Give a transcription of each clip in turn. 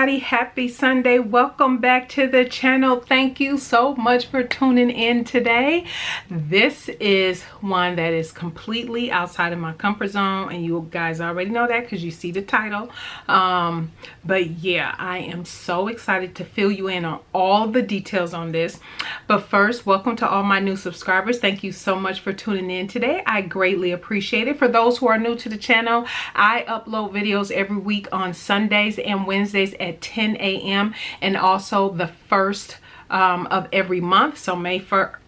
everybody, happy Sunday. Welcome back to the channel. Thank you so much for tuning in today. This is one that is completely outside of my comfort zone, and you guys already know that because you see the title. But yeah, I am so excited to fill you in on all the details on this. But first, welcome to all my new subscribers. Thank you so much for tuning in today. I greatly appreciate it. For those who are new to the channel, I upload videos every week on Sundays and Wednesdays at 10 a.m. and also the first of every month. So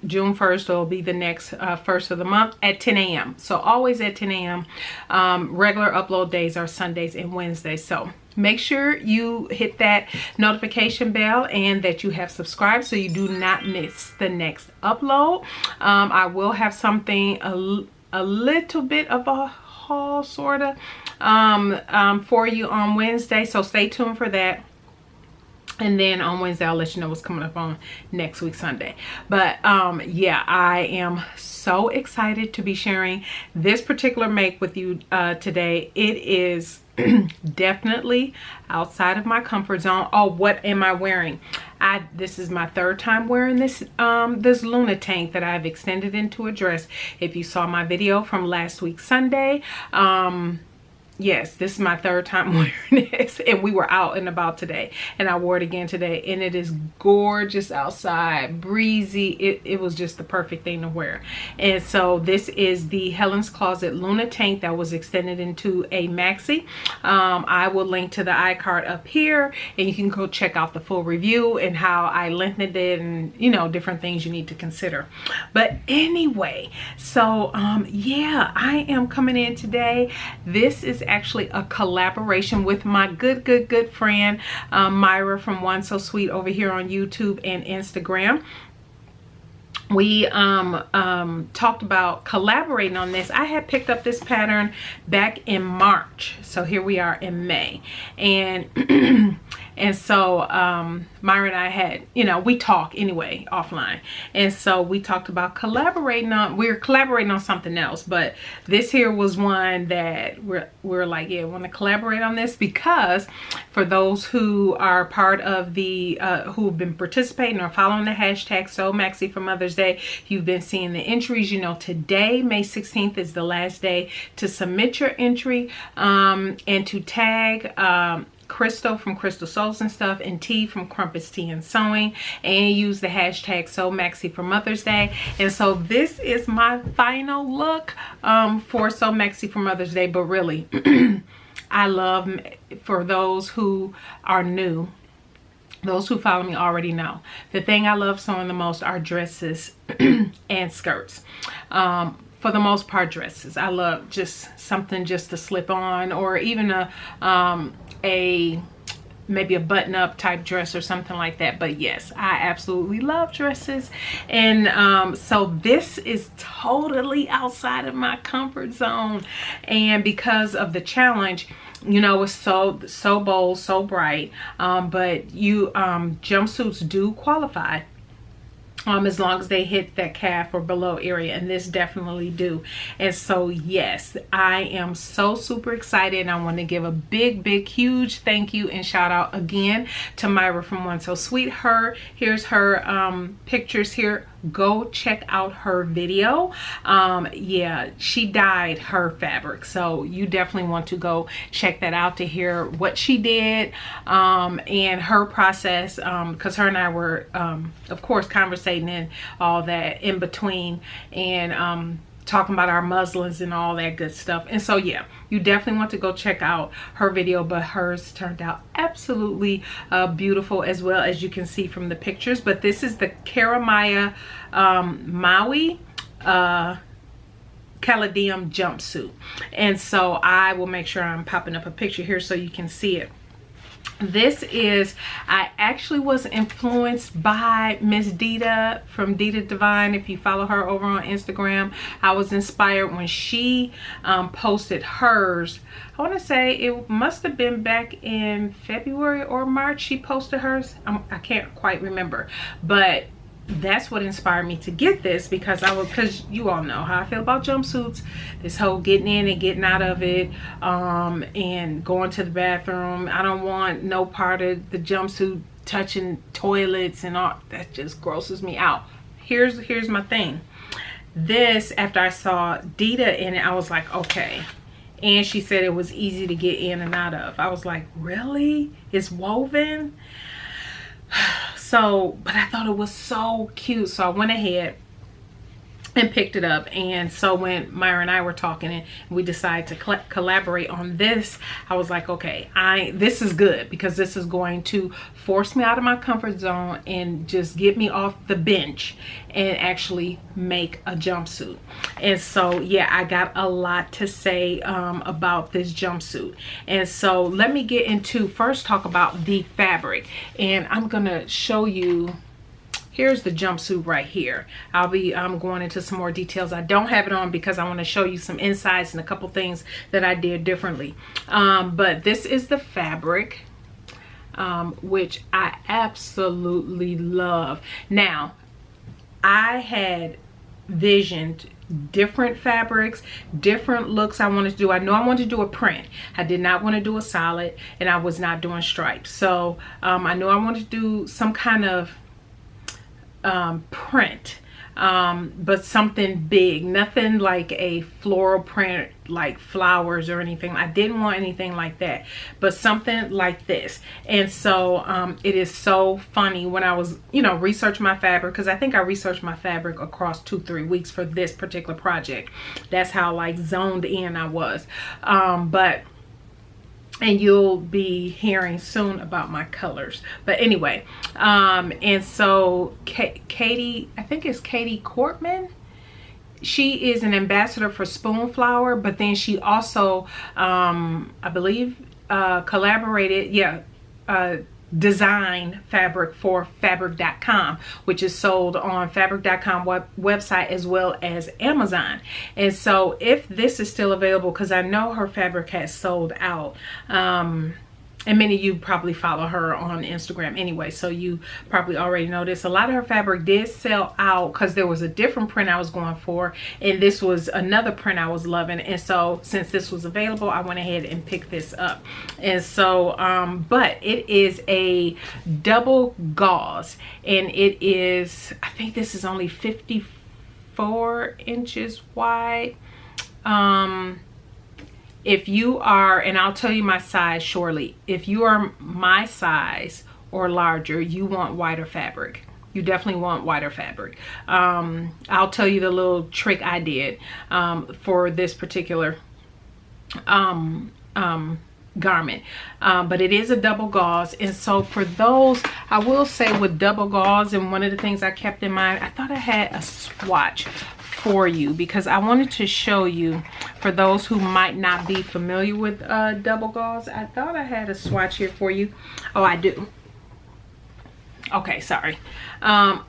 June 1st will be the next first of the month at 10 a.m. So always at 10 a.m. Regular upload days are Sundays and Wednesdays. So make sure you hit that notification bell and that you have subscribed so you do not miss the next upload. I will have something a little bit of a haul sort of for you on Wednesday, so stay tuned for that. And then on Wednesday, I'll let you know what's coming up on next week, Sunday. But yeah, I am so excited to be sharing this particular make with you today. It is definitely outside of my comfort zone. Oh, what am I wearing? This is my third time wearing this this Luna tank that I've extended into a dress. If you saw my video from last week Sunday, yes, this is my third time wearing this, and we were out and about today, and I wore it again today, and it is gorgeous outside, breezy. It was just the perfect thing to wear. And so this is the Helen's Closet Luna tank that was extended into a maxi. I will link to the iCard up here, and you can go check out the full review and how I lengthened it, and you know, different things you need to consider. But anyway, so yeah, I am coming in today. This is actually a collaboration with my good friend Myra from One So Sweet over here on YouTube and Instagram. We talked about collaborating on this. I had picked up this pattern back in March, so here we are in May, and and so Myra and I had, you know, we talk anyway offline, and so we talked about collaborating on, we were collaborating on something else, but this here was one that we're like, yeah, want to collaborate on this, because for those who are part of the who've been participating or following the hashtag So Maxi for Mother's Day, you've been seeing the entries. You know, today May 16th is the last day to submit your entry and to tag Crystal from Crystal Souls and Stuff and T from Crumpets Tea and Sewing, and use the hashtag So Maxi for Mother's Day. And so this is my final look for So Maxi for Mother's Day. But really, I love, for those who are new, those who follow me already know, the thing I love sewing the most are dresses and skirts. For the most part, dresses. I love just something just to slip on, or even maybe a button-up type dress or something like that. But yes, I absolutely love dresses, and so this is totally outside of my comfort zone. And because of the challenge, you know, it's so bold, so bright, but you jumpsuits do qualify as long as they hit that calf or below area, and this definitely do. And so yes, I am so super excited, and I want to give a big huge thank you and shout out again to Myra from One So Sweet. Here's her pictures here. Go check out her video. Yeah, she dyed her fabric, so you definitely want to go check that out to hear what she did and her process, because her and I were of course conversating and all that in between, and talking about our muslins and all that good stuff. And so yeah, you definitely want to go check out her video. But hers turned out absolutely beautiful, as well, as you can see from the pictures. But this is the Caramiya Maui Caladium Jumpsuit, and so I will make sure I'm popping up a picture here so you can see it. This is, I actually was influenced by Miss Dita from Dita Divine. If you follow her over on Instagram, I was inspired when she posted hers. I want to say it must have been back in February or March she posted hers. I can't quite remember, but that's what inspired me to get this, because because you all know how I feel about jumpsuits, this whole getting in and getting out of it, and going to the bathroom. I don't want no part of the jumpsuit touching toilets and all. That just grosses me out. Here's my thing. This, after I saw Dita in it, I was like, okay. And she said it was easy to get in and out of. I was like, really? It's woven? So, but I thought it was so cute. So I went ahead and picked it up. And so when Myra and I were talking and we decided to collaborate on this, I was like, okay, this is good, because this is going to force me out of my comfort zone and just get me off the bench and actually make a jumpsuit. And so yeah, I got a lot to say about this jumpsuit. And so let me get into, first talk about the fabric, and I'm gonna show you. Here's the jumpsuit right here. I'll be going into some more details. I don't have it on because I want to show you some insights and a couple things that I did differently. But this is the fabric, which I absolutely love. Now, I had visioned different fabrics, different looks I wanted to do. I know I wanted to do a print. I did not want to do a solid, and I was not doing stripes. So I know I wanted to do some kind of print, but something big, nothing like a floral print like flowers or anything. I didn't want anything like that, but something like this. And so it is so funny when I was, you know, researching my fabric, because I think I researched my fabric across 2-3 weeks for this particular project. That's how like zoned in I was. And you'll be hearing soon about my colors. But anyway, and so Katie, I think it's Katie Cortman. She is an ambassador for Spoonflower, but then she also, I believe, collaborated, design fabric for fabric.com, which is sold on fabric.com website as well as Amazon. And so if this is still available, because I know her fabric has sold out, and many of you probably follow her on Instagram anyway, so you probably already know this. A lot of her fabric did sell out because there was a different print I was going for, and this was another print I was loving. And so since this was available, I went ahead and picked this up. And so but it is a double gauze, and it is, I think this is only 54 inches wide. If you are, and I'll tell you my size shortly, if you are my size or larger, you want wider fabric. You definitely want wider fabric. I'll tell you the little trick I did for this particular garment. But it is a double gauze. And so for those, I will say with double gauze, and one of the things I kept in mind, I thought I had a swatch for you, because I wanted to show you, for those who might not be familiar with double gauze. I thought I had a swatch here for you. Oh, I do. Okay, sorry.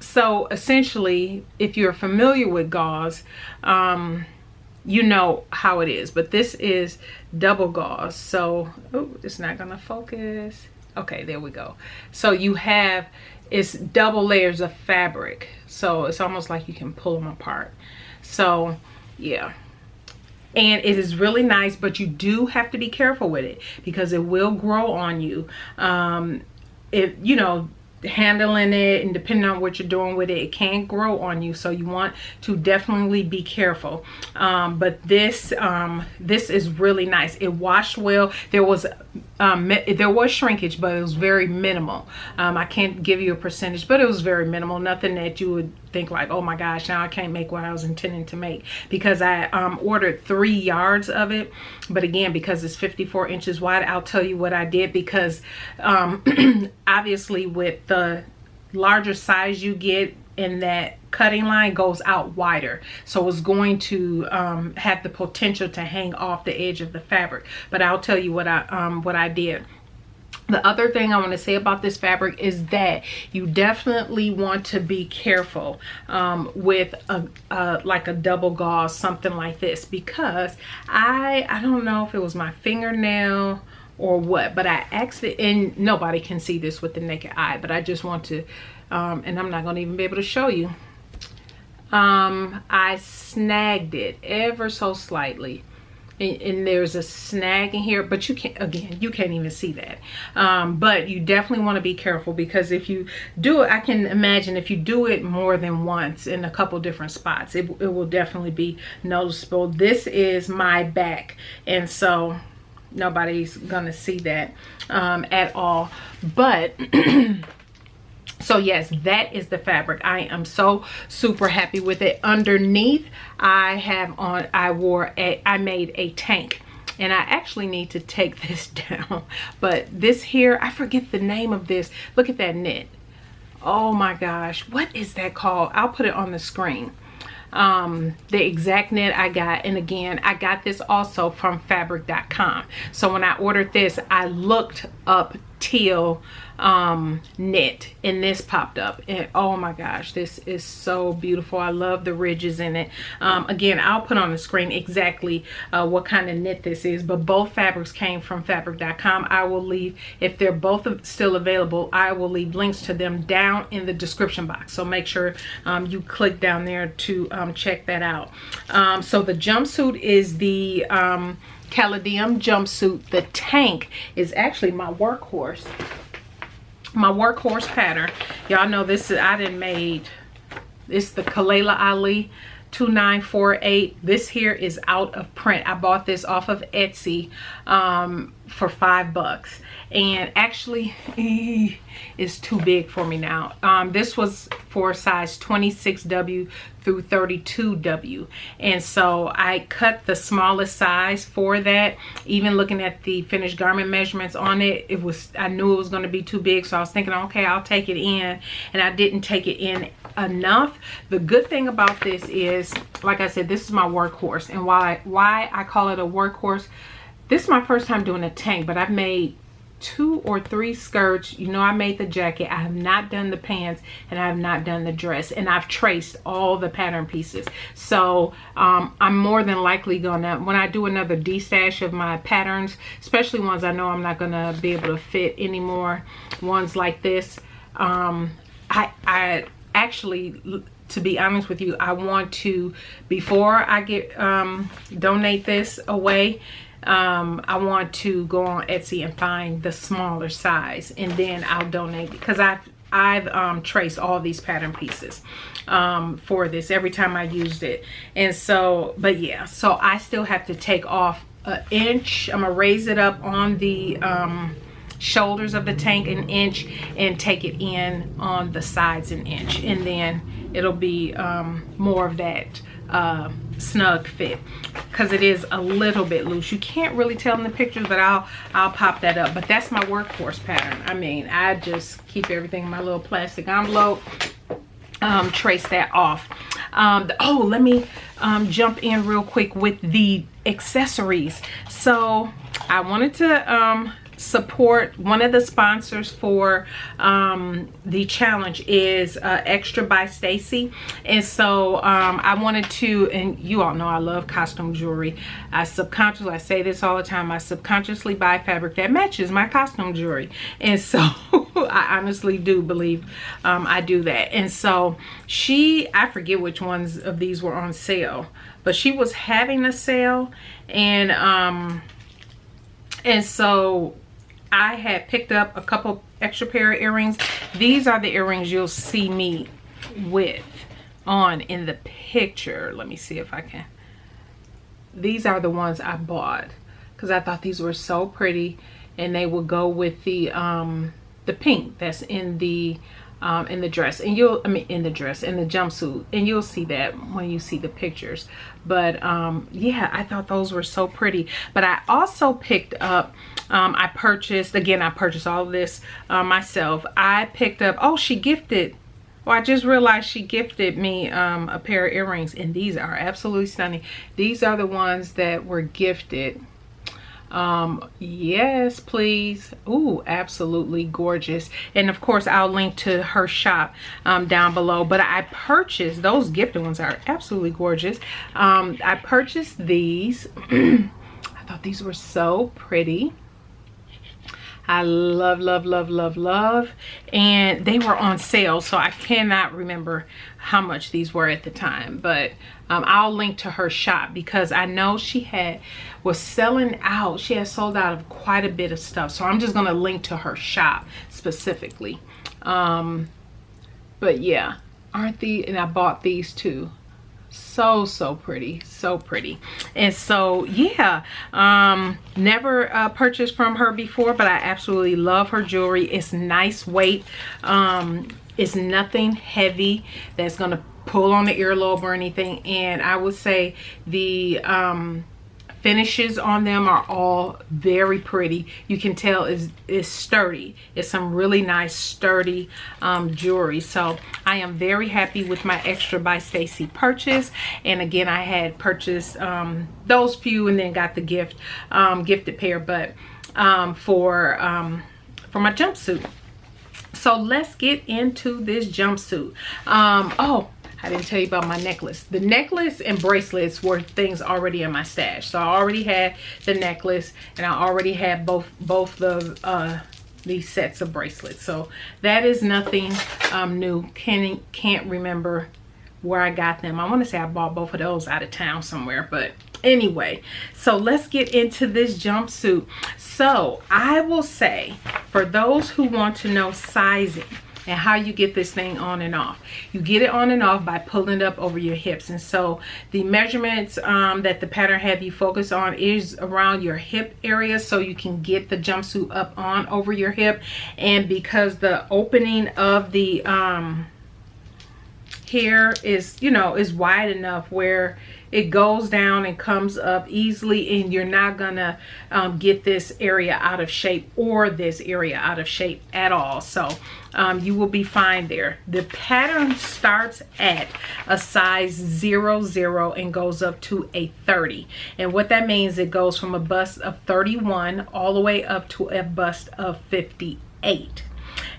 So essentially, if you're familiar with gauze, you know how it is, but this is double gauze. So, oh, it's not gonna focus. Okay, there we go. So you have, it's double layers of fabric, so it's almost like you can pull them apart. So yeah, and it is really nice, but you do have to be careful with it because it will grow on you. You know, handling it and depending on what you're doing with it, it can grow on you, so you want to definitely be careful. But this is really nice. It washed well. There was shrinkage, but it was very minimal. I can't give you a percentage, but it was very minimal. Nothing that you would think like, oh my gosh, now I can't make what I was intending to make, because I ordered 3 yards of it. But again, because it's 54 inches wide, I'll tell you what I did, because obviously with the larger size you get, in that cutting line goes out wider, so it's going to have the potential to hang off the edge of the fabric. But I'll tell you what I did. The other thing I want to say about this fabric is that you definitely want to be careful with like a double gauze, something like this, because I don't know if it was my fingernail or what, but I actually, and nobody can see this with the naked eye, but I just want to, and I'm not gonna even be able to show you. I snagged it ever so slightly. And there's a snag in here, but you can't, again, you can't even see that. But you definitely want to be careful, because if you do it, I can imagine if you do it more than once in a couple different spots, it will definitely be noticeable. This is my back, and so nobody's gonna see that at all. But so yes, that is the fabric. I am so super happy with it. Underneath, I have on, I made a tank, and I actually need to take this down. But this here, I forget the name of this. Look at that knit. Oh my gosh, what is that called? I'll put it on the screen. The exact knit I got, and again, I got this also from fabric.com. So when I ordered this, I looked up teal knit, and this popped up, and oh my gosh, this is so beautiful. I love the ridges in it. Again, I'll put on the screen exactly what kind of knit this is, but both fabrics came from fabric.com. I will leave, if they're both still available, I will leave links to them down in the description box, so make sure you click down there to check that out. So the jumpsuit is the Caladium Jumpsuit. The tank is actually my workhorse. My workhorse pattern. Y'all know this is, I done made, it's the Kalela Ali 2948. This here is out of print. I bought this off of Etsy for $5, and actually it's too big for me now. This was for size 26W through 32W, and so I cut the smallest size for that. Even looking at the finished garment measurements on it, I knew it was going to be too big, so I was thinking, okay, I'll take it in, and I didn't take it in enough. The good thing about this is, like I said, this is my workhorse, and why I call it a workhorse, this is my first time doing a tank, but I've made 2 or 3 skirts. You know, I made the jacket. I have not done the pants, and I have not done the dress, and I've traced all the pattern pieces. So I'm more than likely gonna, when I do another destash of my patterns, especially ones I know I'm not gonna be able to fit anymore, ones like this, I actually, to be honest with you, I want to, before I get donate this away, I want to go on Etsy and find the smaller size, and then I'll donate, because I've traced all these pattern pieces for this every time I used it. And so, but yeah, so I still have to take off an inch. I'm gonna raise it up on the shoulders of the tank an inch, and take it in on the sides an inch, and then it'll be more of that snug fit, because it is a little bit loose. You can't really tell in the pictures, but I'll pop that up. But that's my workhorse pattern. I mean, I just keep everything in my little plastic envelope, trace that off. Oh, let me jump in real quick with the accessories. So I wanted to support one of the sponsors for the challenge is Extra by Stacy, and so I wanted to, and you all know I love costume jewelry. I say this all the time, I subconsciously buy fabric that matches my costume jewelry, and so I honestly do believe I do that. And so I forget which ones of these were on sale, but she was having a sale, and so I had picked up a couple extra pair of earrings. These are the earrings you'll see me with on in the picture. Let me see if I can. These are the ones I bought because I thought these were so pretty, and they will go with the pink that's in the dress, and in the jumpsuit, and you'll see that when you see the pictures. But yeah, I thought those were so pretty. But I also picked up, I purchased all of this myself. I picked up, oh, she gifted, well, I just realized she gifted me a pair of earrings, and these are absolutely stunning. These are the ones that were gifted. Yes, please. Ooh, absolutely gorgeous. And of course I'll link to her shop down below. But I purchased those gifted ones, are absolutely gorgeous. I purchased these. I thought these were so pretty. I love, love, love, love, love. And they were on sale, so I cannot remember how much these were at the time, but I'll link to her shop because I know she was selling out. She had sold out of quite a bit of stuff, so I'm just gonna link to her shop specifically. But yeah, and I bought these too. So pretty, so pretty. And so yeah, never purchased from her before, but I absolutely love her jewelry. It's nice weight. It's nothing heavy that's gonna pull on the earlobe or anything. And I would say the finishes on them are all very pretty. You can tell it's sturdy. It's some really nice sturdy jewelry. So I am very happy with my Extra by Stacy purchase. And again, I had purchased those few and then got the gifted pair, but for my jumpsuit. So let's get into this jumpsuit. Oh, I didn't tell you about my necklace. The necklace and bracelets were things already in my stash. So I already had the necklace and I already had both these sets of bracelets. So that is nothing new. Can't remember where I got them. I want to say I bought both of those out of town somewhere, but anyway, so let's get into this jumpsuit. So I will say, for those who want to know sizing and how you get this thing on and off, you get it on and off by pulling it up over your hips. And so the measurements that the pattern have you focus on is around your hip area, so you can get the jumpsuit up on over your hip. And because the opening of the hair is, you know, is wide enough where it goes down and comes up easily, and you're not gonna get this area out of shape or this area out of shape at all. So you will be fine there. The pattern starts at a size 00 and goes up to a 30. And what that means, it goes from a bust of 31 all the way up to a bust of 58.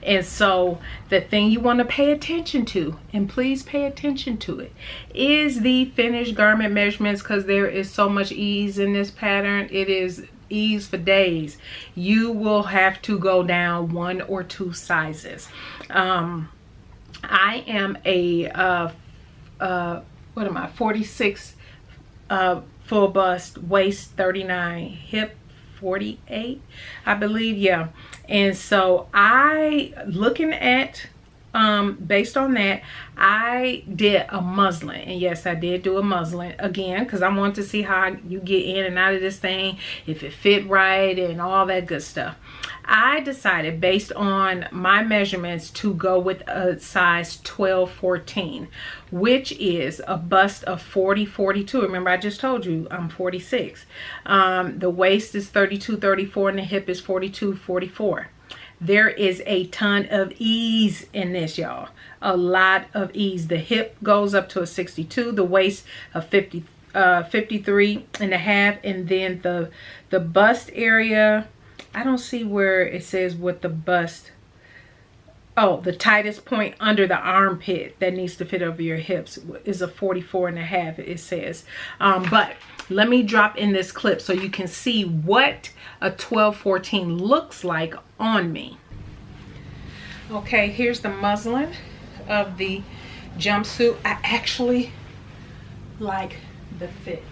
And so the thing you want to pay attention to, and please pay attention to it, is the finished garment measurements, because there is so much ease in this pattern. It is ease for days. You will have to go down 1 or 2 sizes. I am a what am I, 46 full bust, waist 39, hip 48, I believe. Yeah. And so looking at based on that, I did a muslin. And yes, I did do a muslin again, because I wanted to see how you get in and out of this thing, if it fit right and all that good stuff. I decided, based on my measurements, to go with a size 12-14, which is a bust of 40-42. Remember, I just told you I'm 46. The waist is 32-34 and the hip is 42-44. There is a ton of ease in this, y'all. A lot of ease. The hip goes up to a 62, the waist of 53 and a half, and then the bust area, I don't see where it says what the bust. Oh, the tightest point under the armpit that needs to fit over your hips is a 44 and a half, it says. But let me drop in this clip so you can see what a 12-14 looks like on me. Okay, here's the muslin of the jumpsuit. I actually like the fit.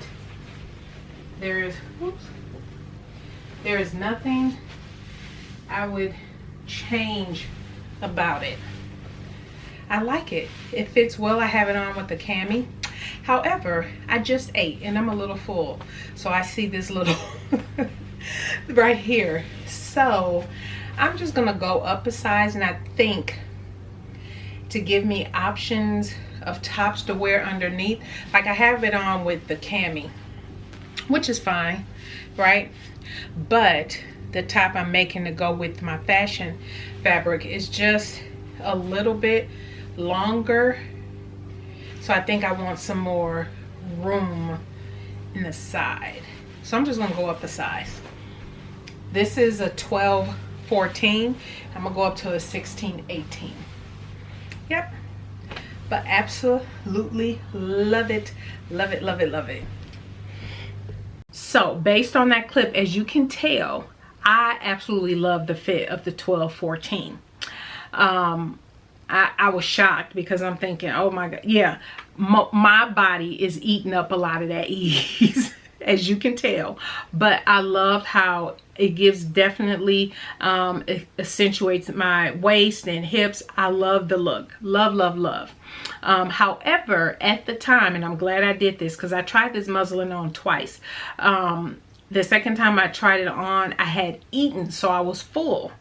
There is nothing I would change about it. I like it. It fits well. I have it on with the cami. However, I just ate and I'm a little full, so I see this little right here. So I'm just gonna go up a size, and I think to give me options of tops to wear underneath, like I have it on with the cami, which is fine, right? But the top I'm making to go with my fashion fabric is just a little bit longer, so I think I want some more room in the side. So I'm just gonna go up a size. This is a 12-14. I'm gonna go up to a 16-18. Yep. But absolutely love it, love it, love it, love it. So based on that clip, as you can tell, I absolutely love the fit of the 12-14. I was shocked because I'm thinking, oh my God, yeah, my body is eating up a lot of that ease, as you can tell. But I love how it gives definitely, it accentuates my waist and hips. I love the look. Love, love, love. However, at the time, and I'm glad I did this because I tried this muslin on twice. The second time I tried it on, I had eaten, so I was full.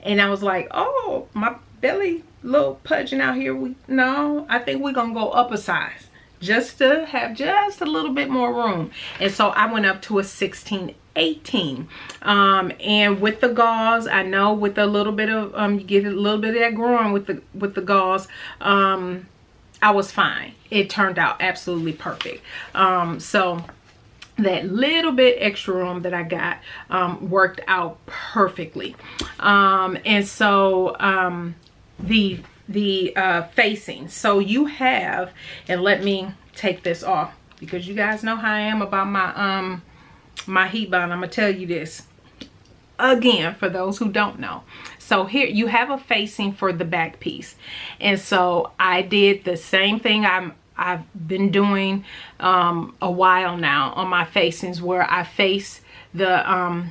And I was like, oh, my belly little pudging out here. No, I think we're gonna go up a size just to have just a little bit more room. And so I went up to a 16-18. And with the gauze, I know with a little bit of you get a little bit of that groin with the gauze, I was fine. It turned out absolutely perfect. So that little bit extra room that I got worked out perfectly. And so the facing, so you have, and let me take this off because you guys know how I am about my my heat bond. I'm gonna tell you this again for those who don't know. So here you have a facing for the back piece, and so I did the same thing I've been doing a while now on my facings, where I face the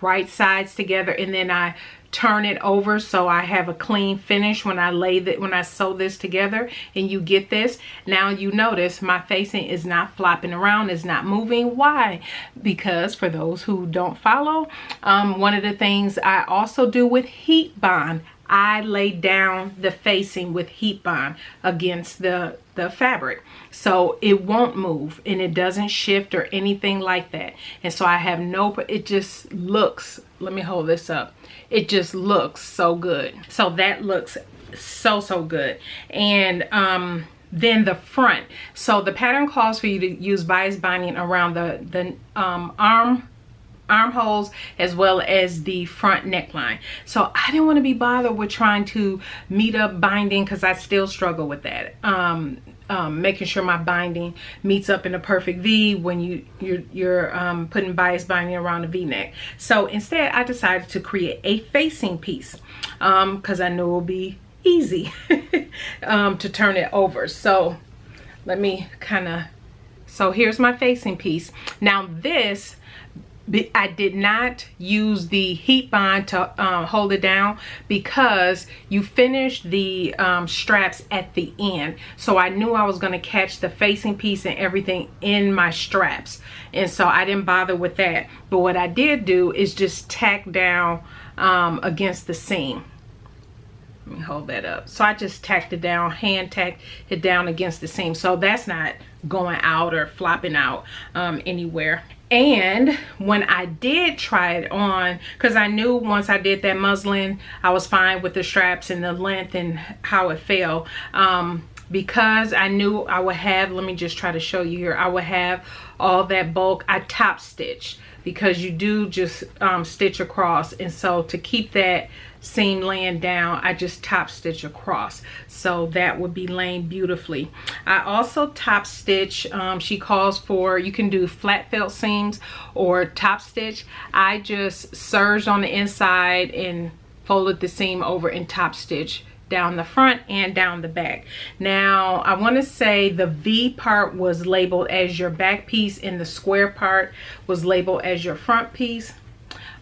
right sides together and then I turn it over so I have a clean finish when I sew this together. And you get this. Now you notice my facing is not flopping around, it's not moving. Why? Because for those who don't follow, one of the things I also do with heat bond, I lay down the facing with heat bond against the fabric, so it won't move and it doesn't shift or anything like that. And so I have it just looks, let me hold this up, it just looks so good. So that looks so good. And then the front, so the pattern calls for you to use bias binding around the armholes as well as the front neckline. So I didn't want to be bothered with trying to meet up binding, because I still struggle with that. Making sure my binding meets up in a perfect V when you're putting bias binding around the V-neck. So instead I decided to create a facing piece because I knew it would be easy to turn it over. So let me so here's my facing piece. Now this, I did not use the heat bond to hold it down because you finish the straps at the end. So I knew I was going to catch the facing piece and everything in my straps. And so I didn't bother with that. But what I did do is just tack down against the seam. Let me hold that up. So I just tacked it down, hand tacked it down against the seam. So that's not going out or flopping out anywhere. And when I did try it on, because I knew once I did that muslin, I was fine with the straps and the length and how it fell. Because I knew I would have, let me just try to show you here, I would have all that bulk. I top stitched because you do just stitch across. And so to keep that seam laying down, I just top stitch across, so that would be laying beautifully. I also top stitch, she calls for, you can do flat felt seams or top stitch. I just serged on the inside and folded the seam over and top stitch down the front and down the back. Now I want to say the V part was labeled as your back piece and the square part was labeled as your front piece,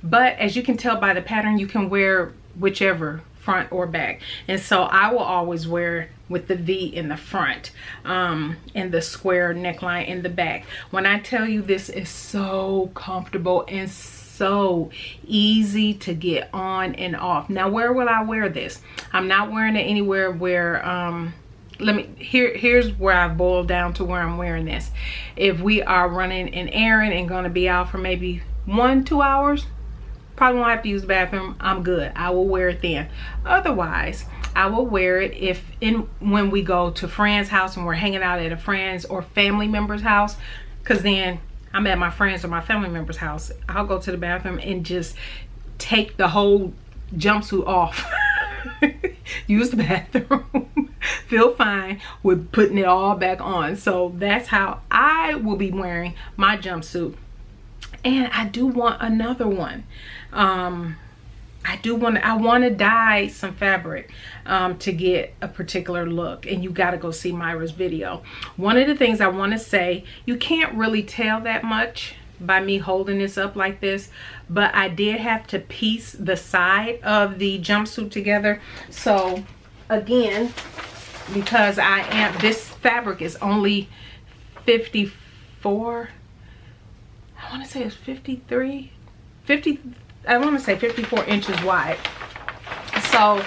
but as you can tell by the pattern, you can wear whichever, front or back. And so I will always wear with the V in the front and the square neckline in the back. When I tell you, this is so comfortable and so easy to get on and off. Now where will I wear this? I'm not wearing it anywhere where here's where I boiled down to where I'm wearing this. If we are running an errand and going to be out for maybe 1-2 hours, probably won't have to use the bathroom, I'm good. I will wear it then. Otherwise, I will wear it when we go to friend's house and we're hanging out at a friend's or family member's house, because then I'm at my friend's or my family member's house. I'll go to the bathroom and just take the whole jumpsuit off. Use the bathroom. Feel fine with putting it all back on. So that's how I will be wearing my jumpsuit And I do want another one. I want to dye some fabric to get a particular look, and you got to go see Myra's video. One of the things I want to say, you can't really tell that much by me holding this up like this, but I did have to piece the side of the jumpsuit together. So again, because this fabric is only 54, I want to say it's 53, 50, I want to say 54 inches wide. So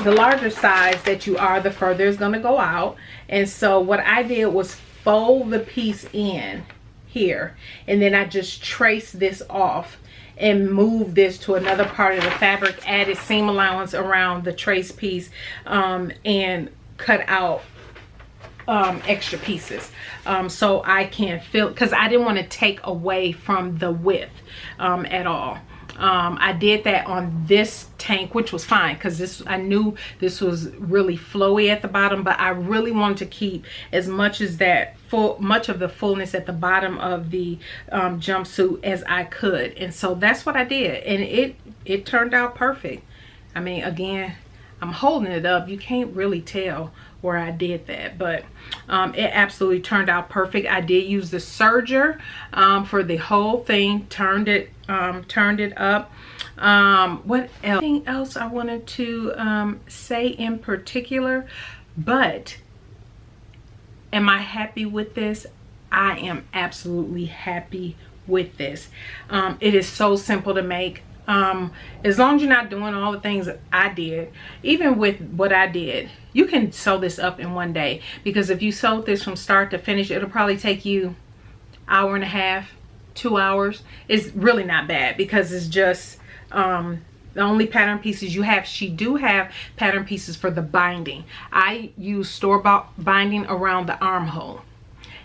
the larger size that you are, the further it's going to go out. And so what I did was fold the piece in here, and then I just traced this off and moved this to another part of the fabric, added seam allowance around the trace piece, and cut out extra pieces so I can fill, because I didn't want to take away from the width at all. I did that on this tank, which was fine because I knew this was really flowy at the bottom, but I really wanted to keep as much of the fullness at the bottom of the jumpsuit as I could. And so that's what I did, and it turned out perfect. I mean, again, I'm holding it up, you can't really tell where I did that, but it absolutely turned out perfect. I did use the serger for the whole thing, turned it up. What else I wanted to say in particular, but am I happy with this? I am absolutely happy with this. It is so simple to make. As long as you're not doing all the things that I did, even with what I did, you can sew this up in one day, because if you sewed this from start to finish, it'll probably take you hour and a half, 2 hours. It's really not bad, because it's just the only pattern pieces you have. She do have pattern pieces for the binding. I use store-bought binding around the armhole.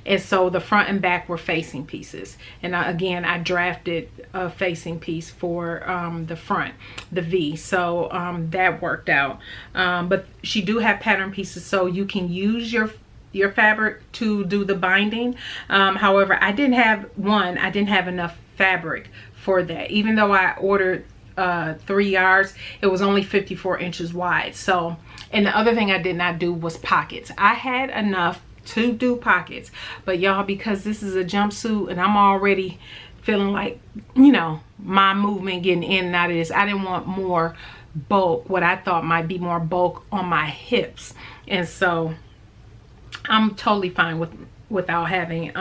And so the front and back were facing pieces. And again, I drafted a facing piece for the front, the V. So that worked out. But she do have pattern pieces, so you can use your fabric to do the binding. However, I didn't have enough fabric for that. Even though I ordered 3 yards, it was only 54 inches wide. So, and the other thing I did not do was pockets. I had enough to do pockets, but y'all, because this is a jumpsuit and I'm already feeling like, you know, my movement getting in and out of this, I didn't want more bulk, what I thought might be more bulk on my hips. And so I'm totally fine without having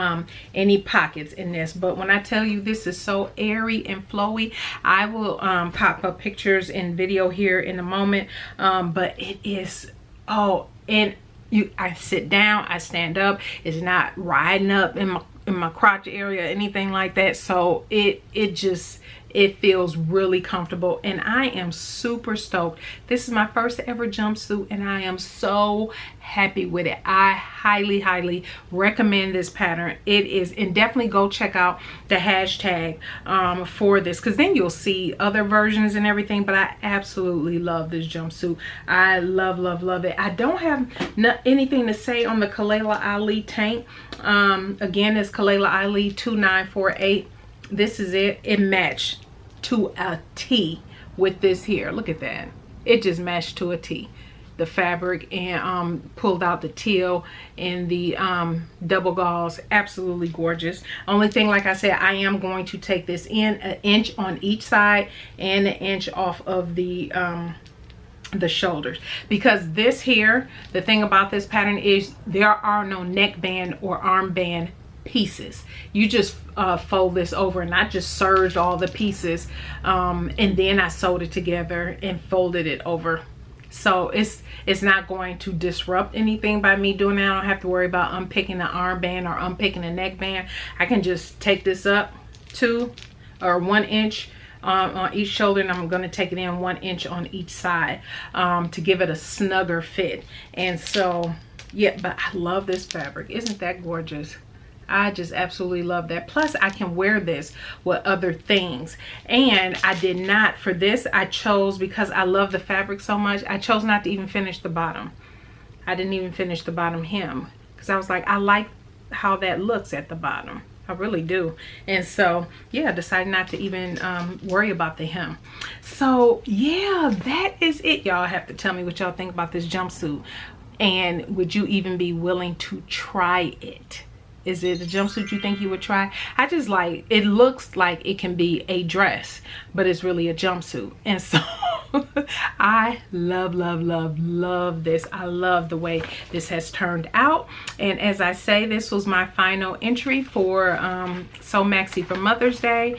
any pockets in this. But when I tell you this is so airy and flowy, I will pop up pictures and video here in a moment. But it is, oh, and I sit down, I stand up, it's not riding up in my crotch area, anything like that. So it feels really comfortable, and I am super stoked. This is my first ever jumpsuit, and I am so happy with it. I highly recommend this pattern. It is, and definitely go check out the hashtag for this, because then you'll see other versions and everything. But I absolutely love this jumpsuit. I love it. I don't have anything to say on the Kalela Ali tank. Again, it's Kalela Ali 2948. This is it. It matched to a T with this here. Look at that. It just matched to a T. The fabric, and pulled out the teal and the double gauze. Absolutely gorgeous. Only thing, like I said, I am going to take this in 1 inch on each side and 1 inch off of the shoulders, because this here, the thing about this pattern is there are no neckband or armband pieces. You just fold this over, and I just serged all the pieces, and then I sewed it together and folded it over. So it's not going to disrupt anything by me doing that. I don't have to worry about unpicking the armband or unpicking the neckband. I can just take this up 2 or 1 inch on each shoulder, and I'm going to take it in 1 inch on each side to give it a snugger fit. And so yeah, but I love this fabric. Isn't that gorgeous? I just absolutely love that. Plus, I can wear this with other things. And I did not, for this, I chose, because I love the fabric so much, I chose not to even finish the bottom. I didn't even finish the bottom hem, because I was like, I like how that looks at the bottom. I really do. And so yeah, I decided not to even worry about the hem. So yeah, that is it. Y'all have to tell me what y'all think about this jumpsuit, and would you even be willing to try it? Is it a jumpsuit you think you would try? I just like, it looks like it can be a dress, but it's really a jumpsuit. And so I love, love, love, love this. I love the way this has turned out. And as I say, this was my final entry for So Maxi for Mother's Day.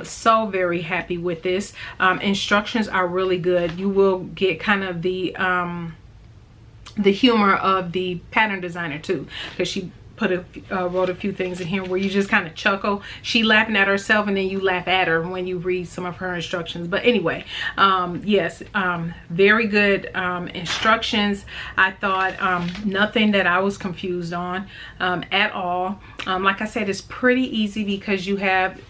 So very happy with this. Instructions are really good. You will get kind of the humor of the pattern designer too, because she wrote a few things in here where you just kind of chuckle. She laughing at herself and then you laugh at her when you read some of her instructions. But anyway, yes, very good instructions. I thought nothing that I was confused on at all. Like I said, it's pretty easy because you have,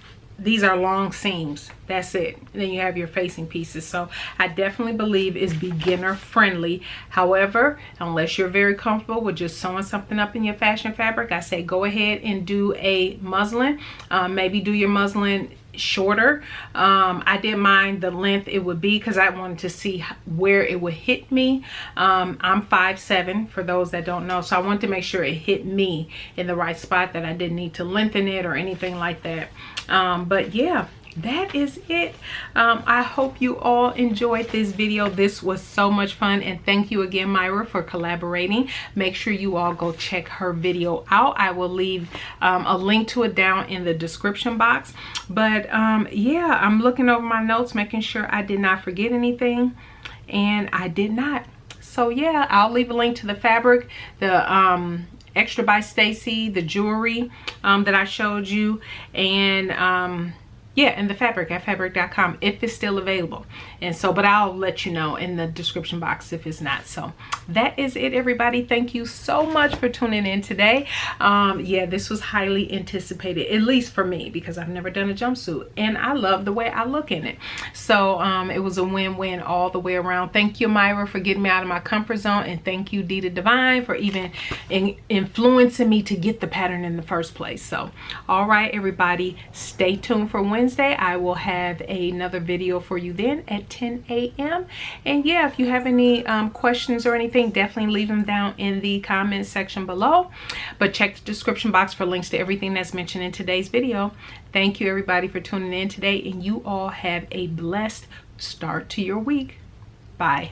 these are long seams. That's it. And then you have your facing pieces. So I definitely believe it's beginner friendly. However, unless you're very comfortable with just sewing something up in your fashion fabric, I say go ahead and do a muslin. Maybe do your muslin shorter. I didn't mind the length it would be because I wanted to see where it would hit me. I'm 5'7" for those that don't know, so I wanted to make sure it hit me in the right spot, that I didn't need to lengthen it or anything like that. But yeah, that is it. I hope you all enjoyed this video. This was so much fun, and thank you again, Myra, for collaborating. Make sure you all go check her video out. I will leave a link to it down in the description box. But yeah, I'm looking over my notes, making sure I did not forget anything, and I did not. So yeah, I'll leave a link to the fabric, the Extra by Stacy, the jewelry that I showed you, and yeah, and the fabric at fabric.com if it's still available. And so, but I'll let you know in the description box if it's not. So that is it, everybody. Thank you so much for tuning in today. Yeah, this was highly anticipated, at least for me, because I've never done a jumpsuit and I love the way I look in it. So it was a win-win all the way around. Thank you, Myra, for getting me out of my comfort zone, and thank you, Dita Divine, for even influencing me to get the pattern in the first place. So all right, everybody, stay tuned for Wednesday. I will have another video for you then at 10 a.m. And yeah, if you have any questions or anything, definitely leave them down in the comment section below. But check the description box for links to everything that's mentioned in today's video. Thank you, everybody, for tuning in today, and you all have a blessed start to your week. Bye.